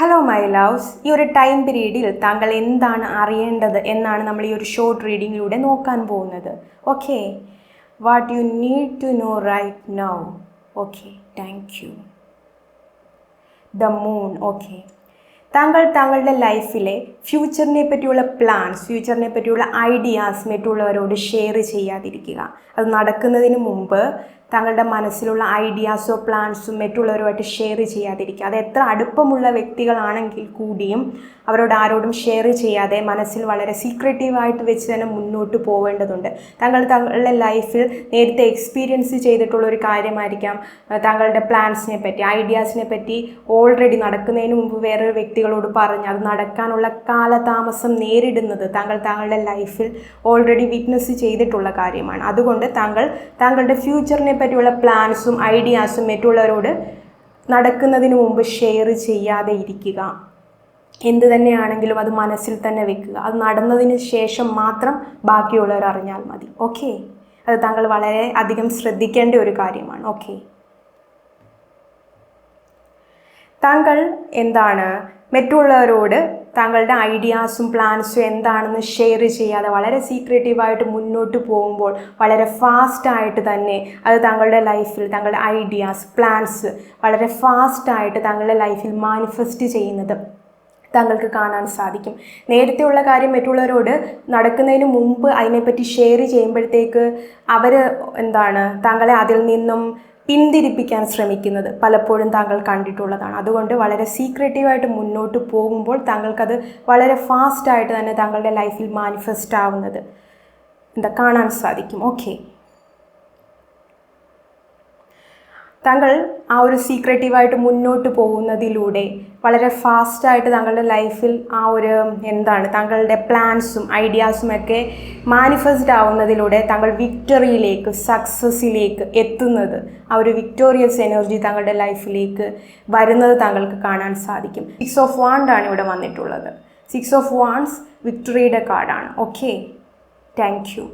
Hello my loves, ഈ ഒരു time പീരീഡിൽ താങ്കൾ എന്താണ് അറിയേണ്ടത് എന്നാണ് നമ്മൾ ഈ ഒരു ഷോർട്ട് റീഡിങ്ങിലൂടെ നോക്കാൻ പോകുന്നത്. Okay, what you need to know right now. Okay, thank you. The moon. Okay, താങ്കൾ താങ്കളുടെ ലൈഫിലെ ഫ്യൂച്ചറിനെ പറ്റിയുള്ള പ്ലാൻസ്, ഫ്യൂച്ചറിനെ പറ്റിയുള്ള ഐഡിയാസ് മറ്റുള്ളവരോട് ഷെയർ ചെയ്യാതിരിക്കുക. അത് നടക്കുന്നതിന് മുമ്പ് താങ്കളുടെ മനസ്സിലുള്ള ഐഡിയാസോ പ്ലാൻസും മറ്റുള്ളവരുമായിട്ട് ഷെയർ ചെയ്യാതിരിക്കുക. അത് എത്ര അടുപ്പമുള്ള വ്യക്തികളാണെങ്കിൽ കൂടിയും അവരോട് ആരോടും ഷെയർ ചെയ്യാതെ മനസ്സിൽ വളരെ സീക്രട്ടീവായിട്ട് വെച്ച് തന്നെ മുന്നോട്ട് പോവേണ്ടതുണ്ട്. താങ്കളുടെ ലൈഫിൽ നേരത്തെ എക്സ്പീരിയൻസ് ചെയ്തിട്ടുള്ള ഒരു കാര്യമായിരിക്കാം താങ്കളുടെ പ്ലാൻസിനെ പറ്റി, ഐഡിയാസിനെ പറ്റി ഓൾറെഡി നടക്കുന്നതിന് മുമ്പ് വേറൊരു വ്യക്തികളോട് പറഞ്ഞ് അത് നടക്കാനുള്ള കാലതാമസം നേരിടുന്നത് താങ്കളുടെ ലൈഫിൽ ഓൾറെഡി വിറ്റ്നസ് ചെയ്തിട്ടുള്ള കാര്യമാണ്. അതുകൊണ്ട് താങ്കളുടെ ഫ്യൂച്ചറിനെ പറ്റിയുള്ള പ്ലാൻസും ഐഡിയാസും മറ്റുള്ളവരോട് നടക്കുന്നതിന് മുമ്പ് ഷെയർ ചെയ്യാതെ ഇരിക്കുക. എന്ത് തന്നെയാണെങ്കിലും അത് മനസ്സിൽ തന്നെ വെക്കുക. അത് നടന്നതിന് ശേഷം മാത്രം ബാക്കിയുള്ളവർ അറിഞ്ഞാൽ മതി. ഓക്കെ, അത് താങ്കൾ വളരെ അധികം ശ്രദ്ധിക്കേണ്ട ഒരു കാര്യമാണ്. ഓക്കെ, താങ്കൾ മറ്റുള്ളവരോട് താങ്കളുടെ ഐഡിയാസും പ്ലാൻസും എന്താണെന്ന് ഷെയർ ചെയ്യാതെ വളരെ സീക്രട്ടീവായിട്ട് മുന്നോട്ട് പോകുമ്പോൾ വളരെ ഫാസ്റ്റായിട്ട് തന്നെ അത് താങ്കളുടെ ലൈഫിൽ താങ്കളുടെ ഐഡിയാസ് പ്ലാൻസ് വളരെ ഫാസ്റ്റായിട്ട് താങ്കളുടെ ലൈഫിൽ മാനിഫെസ്റ്റ് ചെയ്യുന്നത് താങ്കൾക്ക് കാണാൻ സാധിക്കും. നേരത്തെയുള്ള കാര്യം മറ്റുള്ളവരോട് നടക്കുന്നതിന് മുമ്പ് അതിനെപ്പറ്റി ഷെയർ ചെയ്യുമ്പോഴത്തേക്ക് അവർ താങ്കളെ അതിൽ നിന്നും പിന്തിരിപ്പിക്കാൻ ശ്രമിക്കുന്നത് പലപ്പോഴും താങ്കൾ കണ്ടിട്ടുള്ളതാണ്. അതുകൊണ്ട് വളരെ സീക്രട്ടീവായിട്ട് മുന്നോട്ട് പോകുമ്പോൾ താങ്കൾക്കത് വളരെ ഫാസ്റ്റായിട്ട് തന്നെ താങ്കളുടെ ലൈഫിൽ മാനിഫെസ്റ്റ് ആവുന്നത് കാണാൻ സാധിക്കും. ഓക്കെ, താങ്കൾ ആ ഒരു സീക്രട്ടീവായിട്ട് മുന്നോട്ട് പോകുന്നതിലൂടെ വളരെ ഫാസ്റ്റായിട്ട് താങ്കളുടെ ലൈഫിൽ ആ ഒരു താങ്കളുടെ പ്ലാൻസും ഐഡിയാസും ഒക്കെ മാനിഫെസ്റ്റ് ആവുന്നതിലൂടെ താങ്കൾ വിക്ടറിയിലേക്ക്, സക്സസ്സിലേക്ക് എത്തുന്നത്, ആ ഒരു വിക്ടോറിയസ് എനർജി താങ്കളുടെ ലൈഫിലേക്ക് വരുന്നത് താങ്കൾക്ക് കാണാൻ സാധിക്കും. 6 ഓഫ് വാൻഡ് ആണ് ഇവിടെ വന്നിട്ടുള്ളത്. 6 ഓഫ് വാൻഡ്സ് വിക്ടറിയുടെ കാർഡാണ്. Okay, thank U.